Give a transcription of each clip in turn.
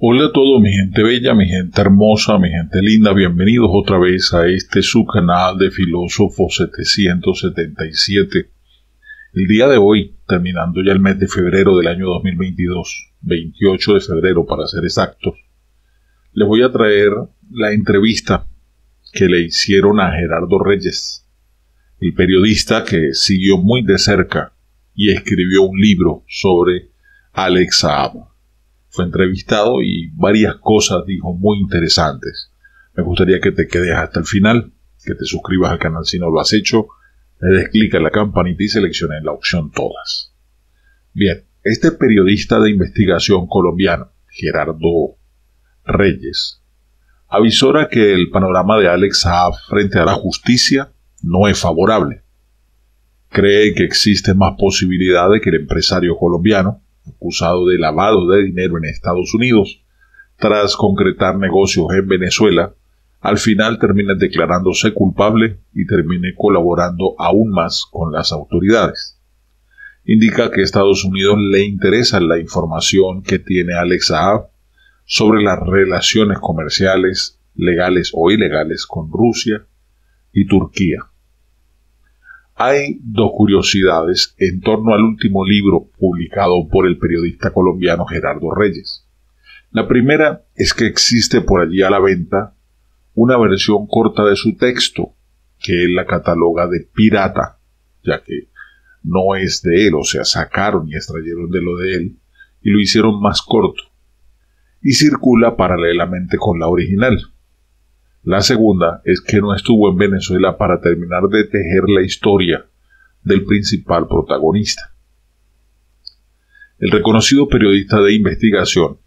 Hola a todos, mi gente bella, mi gente hermosa, mi gente linda, bienvenidos otra vez a este su canal de Filósofo 777. El día de hoy, terminando ya el mes de febrero del año 2022, 28 de febrero para ser exactos, les voy a traer la entrevista que le hicieron a Gerardo Reyes, el periodista que siguió muy de cerca y escribió un libro sobre Alex Saab. Fue entrevistado y varias cosas dijo muy interesantes. Me gustaría que te quedes hasta el final, que te suscribas al canal si no lo has hecho, le des clic a la campanita y selecciones la opción todas. Bien, este periodista de investigación colombiano, Gerardo Reyes, avisora que el panorama de Alex Saab frente a la justicia no es favorable. Cree que existe más posibilidad de que el empresario colombiano, acusado de lavado de dinero en Estados Unidos, tras concretar negocios en Venezuela, al final termine declarándose culpable y termine colaborando aún más con las autoridades. Indica que a Estados Unidos le interesa la información que tiene Alex Saab sobre las relaciones comerciales, legales o ilegales, con Rusia y Turquía. Hay dos curiosidades en torno al último libro publicado por el periodista colombiano Gerardo Reyes. La primera es que existe por allí a la venta una versión corta de su texto, que él la cataloga de pirata, ya que no es de él, o sea, sacaron y extrayeron de lo de él y lo hicieron más corto, y circula paralelamente con la original. La segunda es que no estuvo en Venezuela para terminar de tejer la historia del principal protagonista. El reconocido periodista de investigación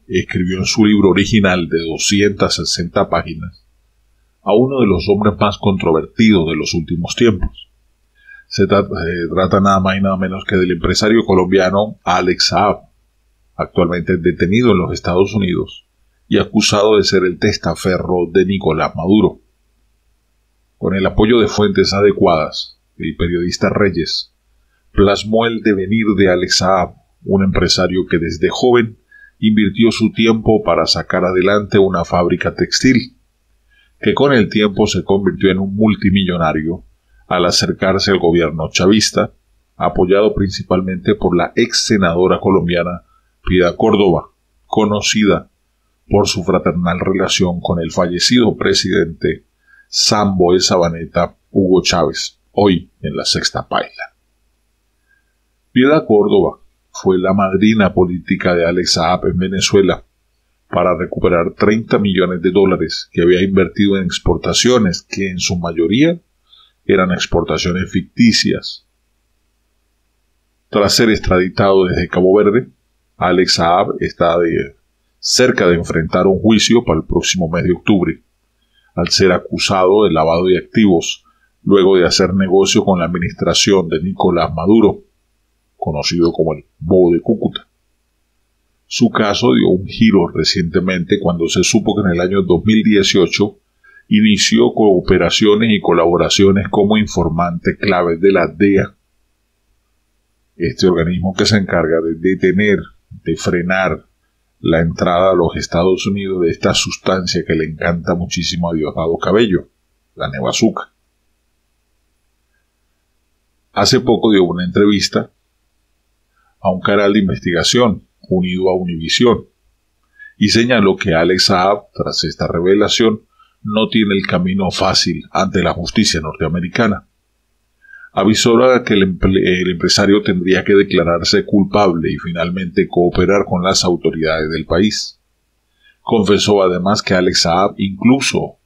escribió en su libro original de 260 páginas a uno de los hombres más controvertidos de los últimos tiempos. Se trata nada más y nada menos que del empresario colombiano Alex Saab, actualmente detenido en los Estados Unidos y acusado de ser el testaferro de Nicolás Maduro. Con el apoyo de fuentes adecuadas, el periodista Reyes plasmó el devenir de Alex Saab, un empresario que desde joven invirtió su tiempo para sacar adelante una fábrica textil, que con el tiempo se convirtió en un multimillonario al acercarse al gobierno chavista, apoyado principalmente por la ex senadora colombiana Piedad Córdoba, conocida por su fraternal relación con el fallecido presidente Sambo de Sabaneta, Hugo Chávez, hoy en la sexta paila. Piedad Córdoba fue la madrina política de Alex Saab en Venezuela para recuperar $30 millones que había invertido en exportaciones que en su mayoría eran exportaciones ficticias. Tras ser extraditado desde Cabo Verde, Alex Saab está cerca de enfrentar un juicio para el próximo mes de octubre, al ser acusado de lavado de activos luego de hacer negocio con la administración de Nicolás Maduro, conocido como el Bobo de Cúcuta. Su caso dio un giro recientemente cuando se supo que en el año 2018 inició cooperaciones y colaboraciones como informante clave de la DEA, este organismo que se encarga de detener, de frenar la entrada a los Estados Unidos de esta sustancia que le encanta muchísimo a Diosdado Cabello, la nevazuca. Hace poco dio una entrevista a un canal de investigación unido a Univisión y señaló que Alex Saab, tras esta revelación, no tiene el camino fácil ante la justicia norteamericana. Avisó que el empresario tendría que declararse culpable y finalmente cooperar con las autoridades del país. Confesó además que Alex Saab incluso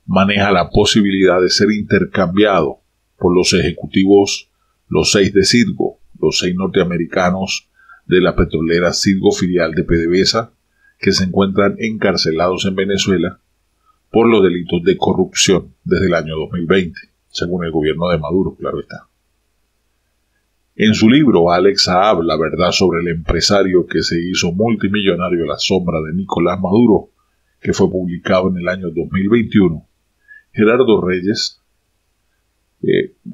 maneja la posibilidad de ser intercambiado por los ejecutivos, los 6 de Citgo, los 6 norteamericanos de la petrolera Citgo filial de PDVSA, que se encuentran encarcelados en Venezuela por los delitos de corrupción desde el año 2020. Según el gobierno de Maduro, claro está. En su libro, Alex Saab, la verdad sobre el empresario que se hizo multimillonario a la sombra de Nicolás Maduro, que fue publicado en el año 2021, Gerardo Reyes,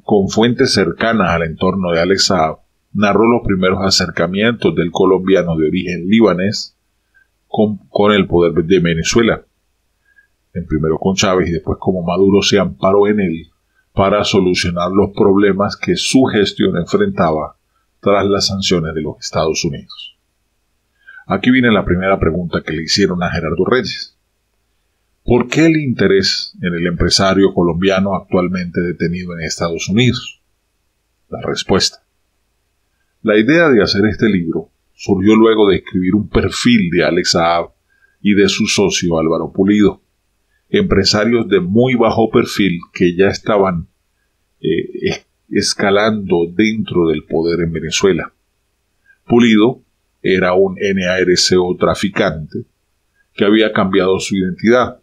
con fuentes cercanas al entorno de Alex Saab, narró los primeros acercamientos del colombiano de origen libanés con el poder de Venezuela. Primero con Chávez y después como Maduro se amparó en él para solucionar los problemas que su gestión enfrentaba tras las sanciones de los Estados Unidos. Aquí viene la primera pregunta que le hicieron a Gerardo Reyes. ¿Por qué el interés en el empresario colombiano actualmente detenido en Estados Unidos? La respuesta. La idea de hacer este libro surgió luego de escribir un perfil de Alex Saab y de su socio Álvaro Pulido, empresarios de muy bajo perfil que ya estaban escalando dentro del poder en Venezuela. Pulido era un NARCO traficante que había cambiado su identidad.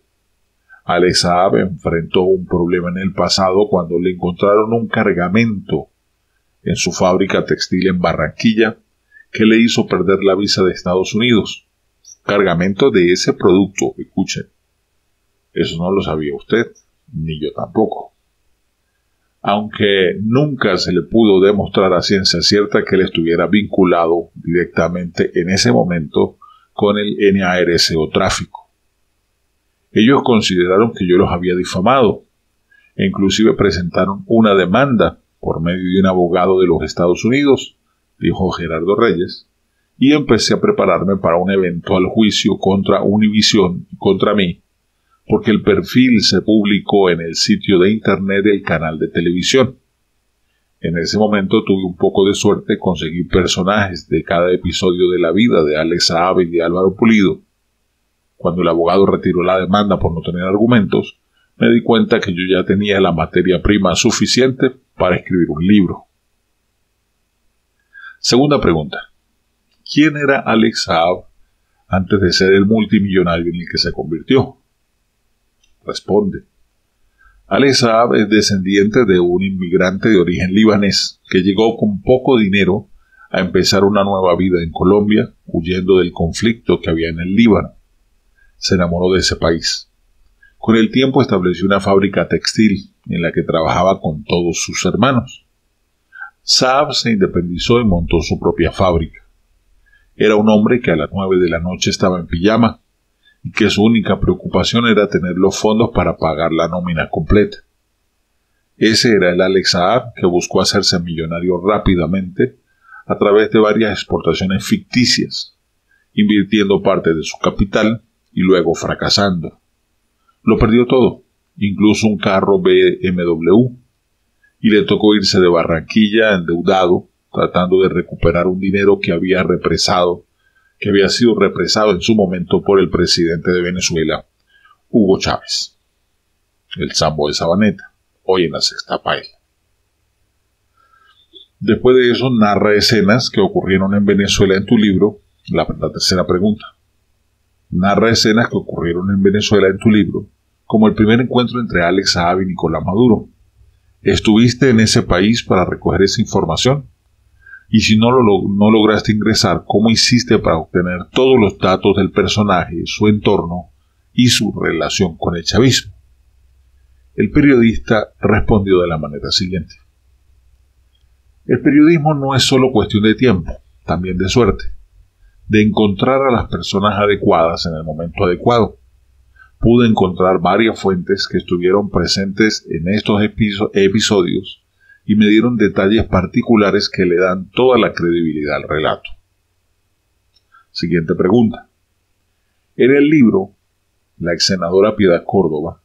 Alex Saab enfrentó un problema en el pasado cuando le encontraron un cargamento en su fábrica textil en Barranquilla que le hizo perder la visa de Estados Unidos. Cargamento de ese producto, escuchen. Eso no lo sabía usted, ni yo tampoco. Aunque nunca se le pudo demostrar a ciencia cierta que él estuviera vinculado directamente en ese momento con el NARCO tráfico. Ellos consideraron que yo los había difamado e inclusive presentaron una demanda por medio de un abogado de los Estados Unidos, dijo Gerardo Reyes, y empecé a prepararme para un eventual juicio contra Univision y contra mí, porque el perfil se publicó en el sitio de internet del canal de televisión. En ese momento tuve un poco de suerte, conseguí personajes de cada episodio de la vida de Alex Saab y de Álvaro Pulido. Cuando el abogado retiró la demanda por no tener argumentos, me di cuenta que yo ya tenía la materia prima suficiente para escribir un libro. Segunda pregunta. ¿Quién era Alex Saab antes de ser el multimillonario en el que se convirtió? Responde. Alex Saab es descendiente de un inmigrante de origen libanés que llegó con poco dinero a empezar una nueva vida en Colombia, huyendo del conflicto que había en el Líbano. Se enamoró de ese país. Con el tiempo estableció una fábrica textil en la que trabajaba con todos sus hermanos. Saab se independizó y montó su propia fábrica. Era un hombre que a las 9 de la noche estaba en pijama y que su única preocupación era tener los fondos para pagar la nómina completa. Ese era el Alex Saab que buscó hacerse millonario rápidamente a través de varias exportaciones ficticias, invirtiendo parte de su capital y luego fracasando. Lo perdió todo, incluso un carro BMW, y le tocó irse de Barranquilla endeudado, tratando de recuperar un dinero que había sido represado en su momento por el presidente de Venezuela, Hugo Chávez, el Sambo de Sabaneta, hoy en la Sexta Paila. Después de eso narra escenas que ocurrieron en Venezuela en tu libro, la tercera pregunta. Narra escenas que ocurrieron en Venezuela en tu libro, como el primer encuentro entre Alex Saab y Nicolás Maduro. ¿Estuviste en ese país para recoger esa información? Y si no lograste ingresar, ¿cómo hiciste para obtener todos los datos del personaje, su entorno y su relación con el chavismo? El periodista respondió de la manera siguiente. El periodismo no es solo cuestión de tiempo, también de suerte, de encontrar a las personas adecuadas en el momento adecuado. Pude encontrar varias fuentes que estuvieron presentes en estos episodios y me dieron detalles particulares que le dan toda la credibilidad al relato. Siguiente pregunta. En el libro, la ex senadora Piedad Córdoba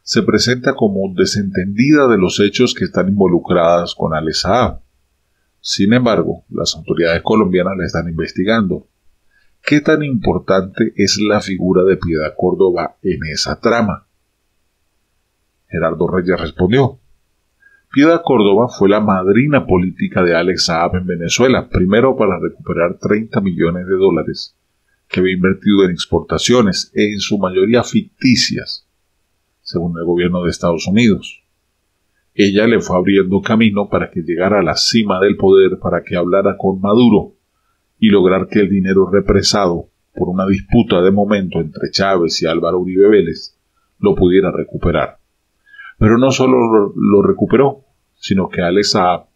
se presenta como desentendida de los hechos que están involucradas con Alex Saab. Sin embargo, las autoridades colombianas la están investigando. ¿Qué tan importante es la figura de Piedad Córdoba en esa trama? Gerardo Reyes respondió. Piedad Córdoba fue la madrina política de Alex Saab en Venezuela, primero para recuperar $30 millones que había invertido en exportaciones, en su mayoría ficticias, según el gobierno de Estados Unidos. Ella le fue abriendo camino para que llegara a la cima del poder, para que hablara con Maduro y lograr que el dinero represado por una disputa de momento entre Chávez y Álvaro Uribe Vélez lo pudiera recuperar. Pero no solo lo recuperó, sino que Alex Saab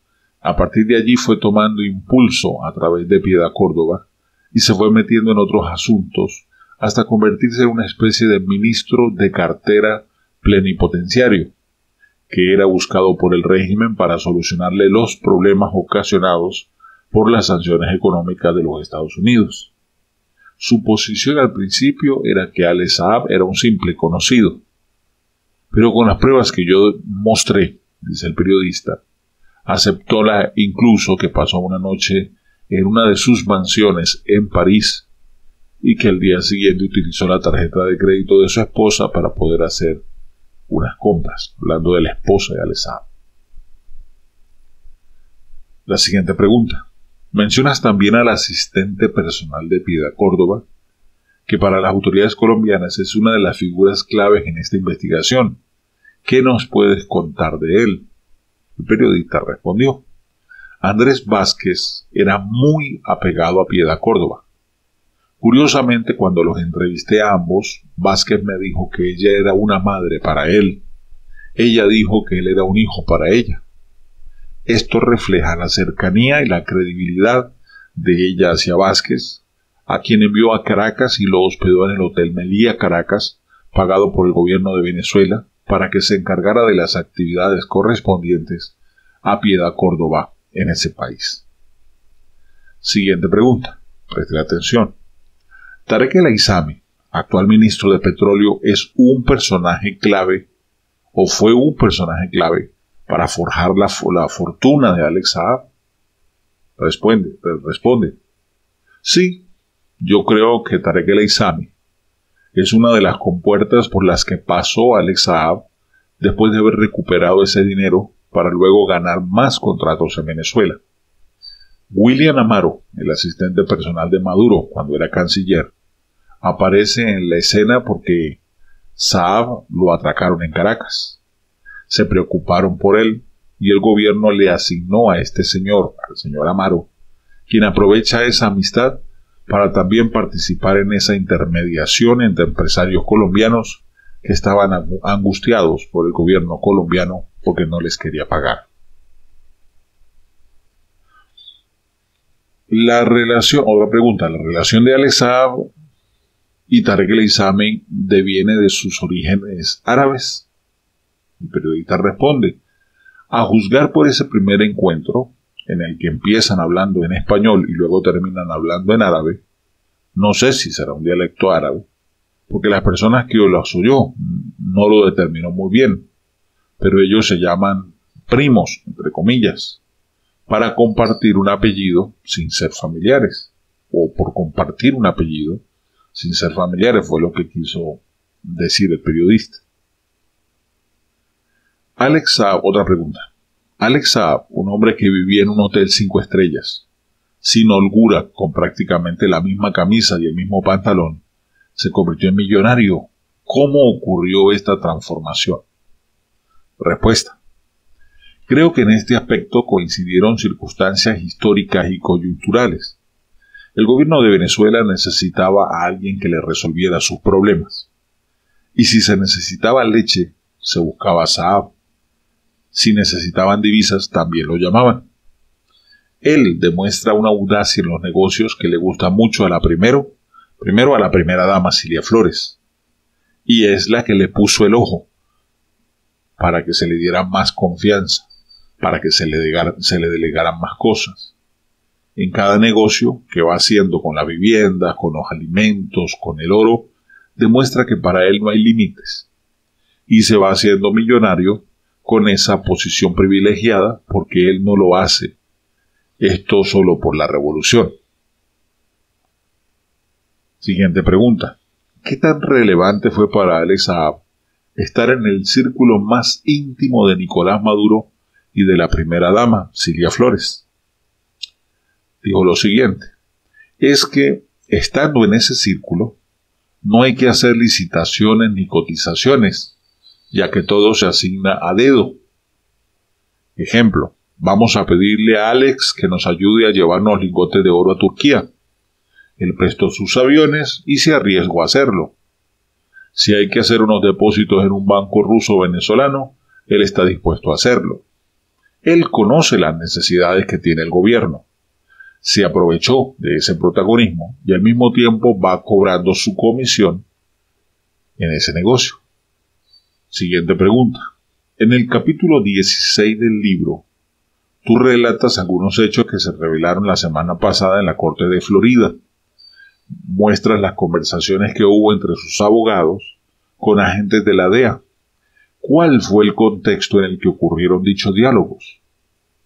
a partir de allí fue tomando impulso a través de Piedad Córdoba y se fue metiendo en otros asuntos hasta convertirse en una especie de ministro de cartera plenipotenciario, que era buscado por el régimen para solucionarle los problemas ocasionados por las sanciones económicas de los Estados Unidos. Su posición al principio era que Alex Saab era un simple conocido, pero con las pruebas que yo mostré, dice el periodista, aceptó incluso que pasó una noche en una de sus mansiones en París y que al día siguiente utilizó la tarjeta de crédito de su esposa para poder hacer unas compras, hablando de la esposa de Alex Saab. La siguiente pregunta. Mencionas también al asistente personal de Piedad Córdoba, que para las autoridades colombianas es una de las figuras claves en esta investigación. ¿Qué nos puedes contar de él? El periodista respondió: Andrés Vázquez era muy apegado a Piedad Córdoba. Curiosamente, cuando los entrevisté a ambos, Vázquez me dijo que ella era una madre para él. Ella dijo que él era un hijo para ella. Esto refleja la cercanía y la credibilidad de ella hacia Vázquez, a quien envió a Caracas y lo hospedó en el Hotel Melía Caracas, pagado por el gobierno de Venezuela, para que se encargara de las actividades correspondientes a Piedad Córdoba en ese país. Siguiente pregunta. Preste atención. Tarek El Aissami, actual ministro de Petróleo, es un personaje clave, o fue un personaje clave, para forjar la fortuna de Alex Saab. Responde. Sí, yo creo que Tarek El Aissami es una de las compuertas por las que pasó Alex Saab después de haber recuperado ese dinero para luego ganar más contratos en Venezuela. William Amaro, el asistente personal de Maduro cuando era canciller, aparece en la escena porque Saab lo atracaron en Caracas. Se preocuparon por él y el gobierno le asignó a este señor, al señor Amaro, quien aprovecha esa amistad para también participar en esa intermediación entre empresarios colombianos que estaban angustiados por el gobierno colombiano porque no les quería pagar. Otra pregunta, la relación de Alex Saab y Tarek El Aissami deviene de sus orígenes árabes. El periodista responde: a juzgar por ese primer encuentro, en el que empiezan hablando en español y luego terminan hablando en árabe, no sé si será un dialecto árabe, porque las personas que los oyó no lo determinó muy bien, pero ellos se llaman primos, entre comillas, para compartir un apellido sin ser familiares, o por compartir un apellido sin ser familiares, fue lo que quiso decir el periodista. Alex Saab, otra pregunta. Alex Saab, un hombre que vivía en un hotel 5 estrellas, sin holgura, con prácticamente la misma camisa y el mismo pantalón, se convirtió en millonario. ¿Cómo ocurrió esta transformación? Respuesta. Creo que en este aspecto coincidieron circunstancias históricas y coyunturales. El gobierno de Venezuela necesitaba a alguien que le resolviera sus problemas. Y si se necesitaba leche, se buscaba a Saab. Si necesitaban divisas, también lo llamaban. Él demuestra una audacia en los negocios que le gusta mucho a la primera dama Cilia Flores, y es la que le puso el ojo para que se le diera más confianza, para que se le delegaran más cosas. En cada negocio que va haciendo con la vivienda, con los alimentos, con el oro, demuestra que para él no hay límites, y se va haciendo millonario con esa posición privilegiada porque él no lo hace esto solo por la revolución. Siguiente pregunta. ¿Qué tan relevante fue para Alex Saab estar en el círculo más íntimo de Nicolás Maduro y de la primera dama, Cilia Flores? Dijo lo siguiente: es que, estando en ese círculo, no hay que hacer licitaciones ni cotizaciones, ya que todo se asigna a dedo. Ejemplo, vamos a pedirle a Alex que nos ayude a llevarnos lingotes de oro a Turquía. Él prestó sus aviones y se arriesgó a hacerlo. Si hay que hacer unos depósitos en un banco ruso venezolano, él está dispuesto a hacerlo. Él conoce las necesidades que tiene el gobierno. se aprovechó de ese protagonismo y al mismo tiempo va cobrando su comisión en ese negocio. Siguiente pregunta. En el capítulo 16 del libro, tú relatas algunos hechos que se revelaron la semana pasada en la Corte de Florida. Muestras las conversaciones que hubo entre sus abogados con agentes de la DEA. ¿Cuál fue el contexto en el que ocurrieron dichos diálogos?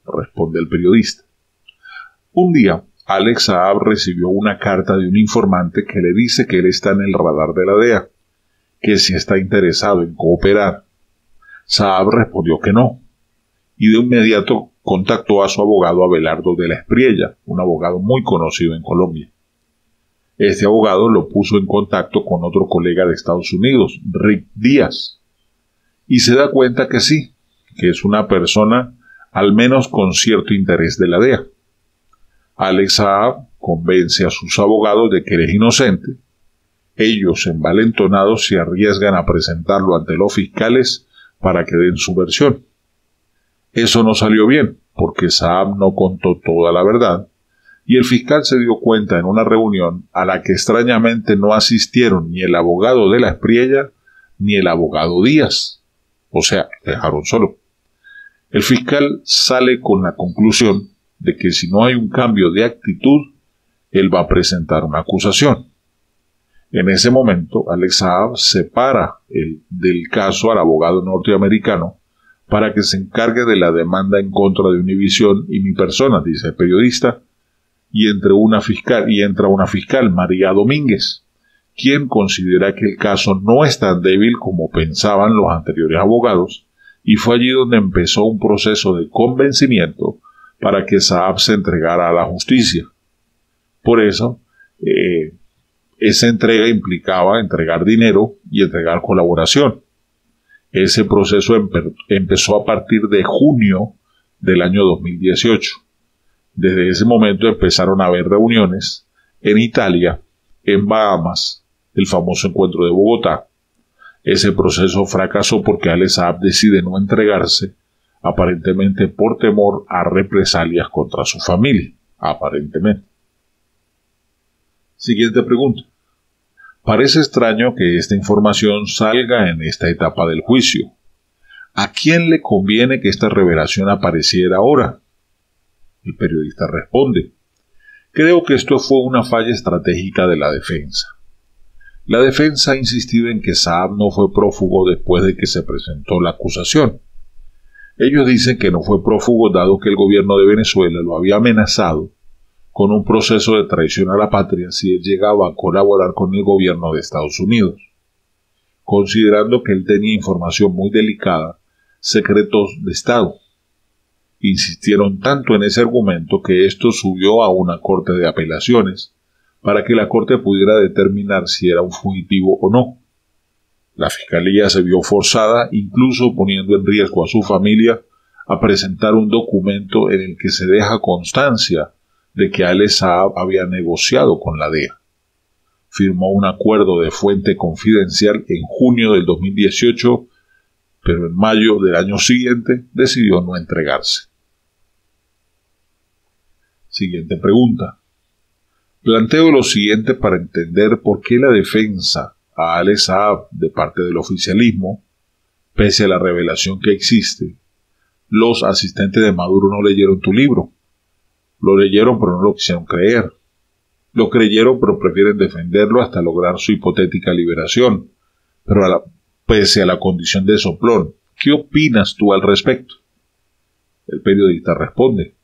Responde el periodista. Un día, Alex Saab recibió una carta de un informante que le dice que él está en el radar de la DEA, que si está interesado en cooperar. Saab respondió que no, y de inmediato contactó a su abogado Abelardo de la Espriella, un abogado muy conocido en Colombia. Este abogado lo puso en contacto con otro colega de Estados Unidos, Rick Díaz, y se da cuenta que sí, que es una persona al menos con cierto interés de la DEA. Alex Saab convence a sus abogados de que él es inocente. Ellos, envalentonados, se arriesgan a presentarlo ante los fiscales para que den su versión. Eso no salió bien, porque Saab no contó toda la verdad, y el fiscal se dio cuenta en una reunión a la que extrañamente no asistieron ni el abogado de la Espriella ni el abogado Díaz. O sea, dejaron solo. El fiscal sale con la conclusión de que si no hay un cambio de actitud, él va a presentar una acusación. En ese momento, Alex Saab separa del caso al abogado norteamericano para que se encargue de la demanda en contra de Univisión y mi persona, dice el periodista, y entra una fiscal, María Domínguez, quien considera que el caso no es tan débil como pensaban los anteriores abogados, y fue allí donde empezó un proceso de convencimiento para que Saab se entregara a la justicia. Por eso, esa entrega implicaba entregar dinero y entregar colaboración. Ese proceso empezó a partir de junio del año 2018. Desde ese momento empezaron a haber reuniones en Italia, en Bahamas, el famoso encuentro de Bogotá. Ese proceso fracasó porque Alex Saab decide no entregarse, aparentemente por temor a represalias contra su familia, aparentemente. Siguiente pregunta. Parece extraño que esta información salga en esta etapa del juicio. ¿A quién le conviene que esta revelación apareciera ahora? El periodista responde: creo que esto fue una falla estratégica de la defensa. La defensa ha insistido en que Saab no fue prófugo después de que se presentó la acusación. Ellos dicen que no fue prófugo dado que el gobierno de Venezuela lo había amenazado con un proceso de traición a la patria si él llegaba a colaborar con el gobierno de Estados Unidos. Considerando que él tenía información muy delicada, secretos de Estado. Insistieron tanto en ese argumento que esto subió a una corte de apelaciones para que la corte pudiera determinar si era un fugitivo o no. La fiscalía se vio forzada, incluso poniendo en riesgo a su familia, a presentar un documento en el que se deja constancia de que Alex Saab había negociado con la DEA. Firmó un acuerdo de fuente confidencial en junio del 2018, pero en mayo del año siguiente decidió no entregarse. Siguiente pregunta. Planteo lo siguiente para entender por qué la defensa a Alex Saab de parte del oficialismo, pese a la revelación que existe, los asistentes de Maduro no leyeron tu libro. Lo leyeron pero no lo quisieron creer. Lo creyeron pero prefieren defenderlo hasta lograr su hipotética liberación, pero pese a la condición de soplón. ¿Qué opinas tú al respecto? El periodista responde: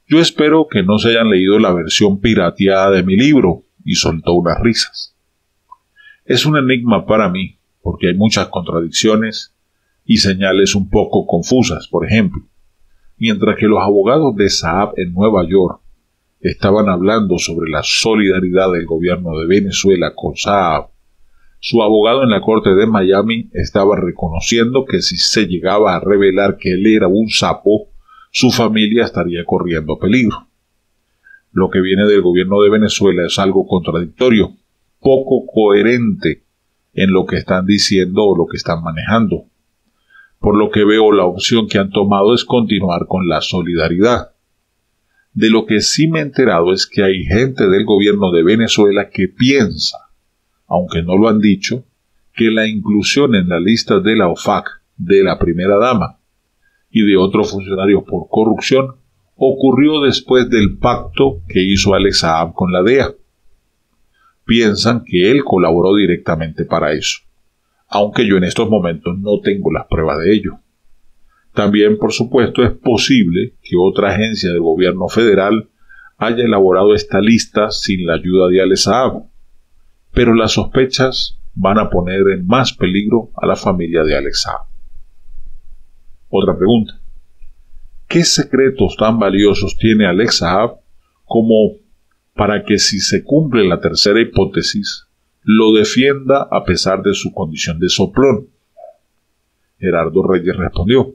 yo espero que no se hayan leído la versión pirateada de mi libro, y soltó unas risas. Es un enigma para mí, porque hay muchas contradicciones y señales un poco confusas. Por ejemplo, mientras que los abogados de Saab en Nueva York estaban hablando sobre la solidaridad del gobierno de Venezuela con Saab, su abogado en la corte de Miami estaba reconociendo que si se llegaba a revelar que él era un sapo, su familia estaría corriendo peligro. Lo que viene del gobierno de Venezuela es algo contradictorio, poco coherente en lo que están diciendo o lo que están manejando. Por lo que veo, la opción que han tomado es continuar con la solidaridad. De lo que sí me he enterado es que hay gente del gobierno de Venezuela que piensa, aunque no lo han dicho, que la inclusión en la lista de la OFAC de la primera dama y de otros funcionarios por corrupción ocurrió después del pacto que hizo Alex Saab con la DEA. Piensan que él colaboró directamente para eso, aunque yo en estos momentos no tengo las pruebas de ello. También, por supuesto, es posible que otra agencia del gobierno federal haya elaborado esta lista sin la ayuda de Alex Saab, pero las sospechas van a poner en más peligro a la familia de Alex Saab. Otra pregunta. ¿Qué secretos tan valiosos tiene Alex Saab como para que, si se cumple la tercera hipótesis, lo defienda a pesar de su condición de soplón? Gerardo Reyes respondió: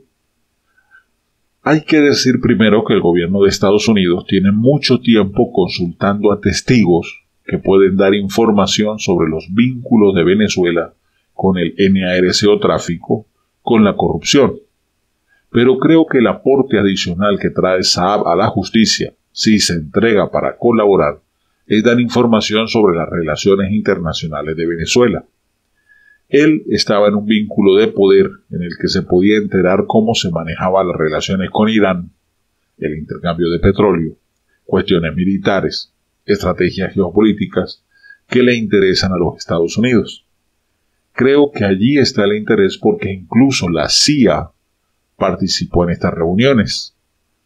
hay que decir primero que el gobierno de Estados Unidos tiene mucho tiempo consultando a testigos que pueden dar información sobre los vínculos de Venezuela con el narcotráfico, con la corrupción. Pero creo que el aporte adicional que trae Saab a la justicia, si se entrega para colaborar, es dar información sobre las relaciones internacionales de Venezuela. Él estaba en un vínculo de poder en el que se podía enterar cómo se manejaban las relaciones con Irán, el intercambio de petróleo, cuestiones militares, estrategias geopolíticas que le interesan a los Estados Unidos. Creo que allí está el interés porque incluso la CIA participó en estas reuniones.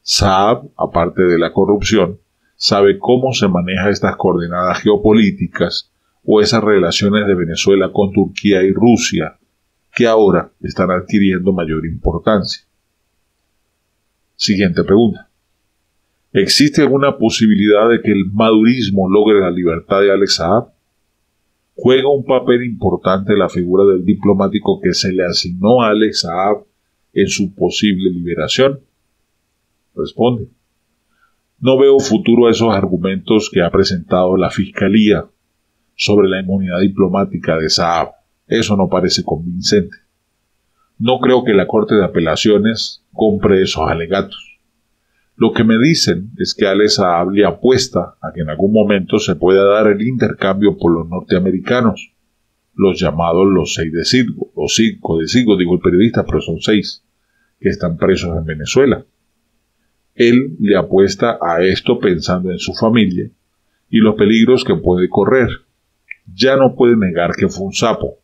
Saab, aparte de la corrupción, sabe cómo se manejan estas coordenadas geopolíticas o esas relaciones de Venezuela con Turquía y Rusia, que ahora están adquiriendo mayor importancia. Siguiente pregunta. ¿Existe alguna posibilidad de que el madurismo logre la libertad de Alex Saab? ¿Juega un papel importante la figura del diplomático que se le asignó a Alex Saab en su posible liberación? Responde: no veo futuro a esos argumentos que ha presentado la Fiscalía sobre la inmunidad diplomática de Saab. Eso no parece convincente. No creo que la Corte de Apelaciones compre esos alegatos. Lo que me dicen es que Alex Saab le apuesta a que en algún momento se pueda dar el intercambio por los norteamericanos, los llamados los 6 de Citgo, o 5 de Citgo, digo el periodista, pero son 6, que están presos en Venezuela. Él le apuesta a esto pensando en su familia y los peligros que puede correr. Ya no puede negar que fue un sapo,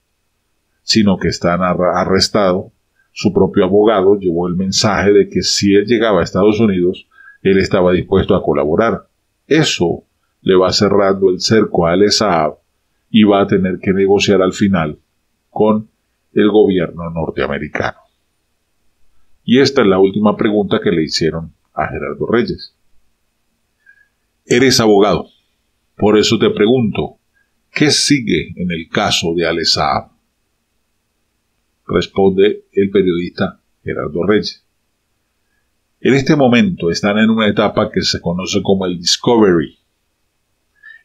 sino que está arrestado. Su propio abogado llevó el mensaje de que si él llegaba a Estados Unidos, él estaba dispuesto a colaborar. Eso le va cerrando el cerco a Alex Saab y va a tener que negociar al final con el gobierno norteamericano. Y esta es la última pregunta que le hicieron a Gerardo Reyes. Eres abogado, por eso te pregunto, ¿qué sigue en el caso de Alex Saab? Responde el periodista Gerardo Reyes. En este momento están en una etapa que se conoce como el discovery,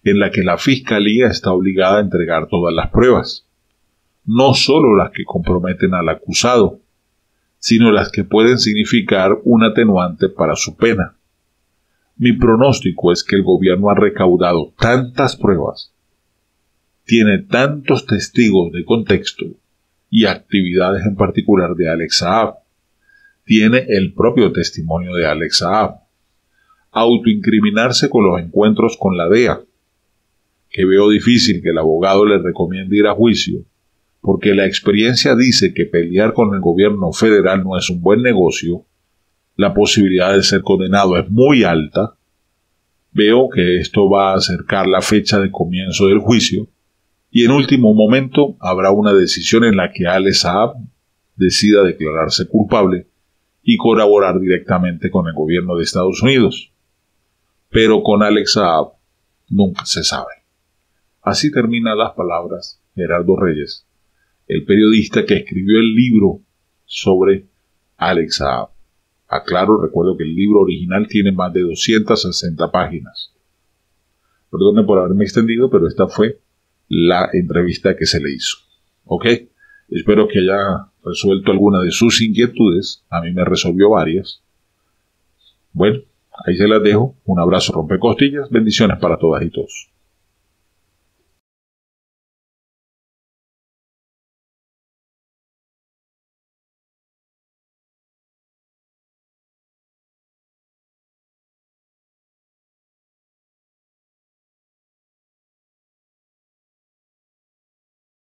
en la que la Fiscalía está obligada a entregar todas las pruebas, no solo las que comprometen al acusado, sino las que pueden significar un atenuante para su pena. Mi pronóstico es que el gobierno ha recaudado tantas pruebas, tiene tantos testigos de contexto y actividades en particular de Alex Saab, tiene el propio testimonio de Alex Saab, autoincriminarse con los encuentros con la DEA, que veo difícil que el abogado le recomiende ir a juicio, porque la experiencia dice que pelear con el gobierno federal no es un buen negocio, la posibilidad de ser condenado es muy alta. Veo que esto va a acercar la fecha de comienzo del juicio y en último momento habrá una decisión en la que Alex Saab decida declararse culpable y colaborar directamente con el gobierno de Estados Unidos. Pero con Alex Saab nunca se sabe. Así terminan las palabras Gerardo Reyes, el periodista que escribió el libro sobre Alex Saab. Aclaro, recuerdo que el libro original tiene más de 260 páginas. Perdone por haberme extendido, pero esta fue la entrevista que se le hizo. ¿Ok? Espero que haya resuelto alguna de sus inquietudes. A mí me resolvió varias. Bueno, Ahí se las dejo. Un abrazo rompecostillas. Bendiciones para todas y todos.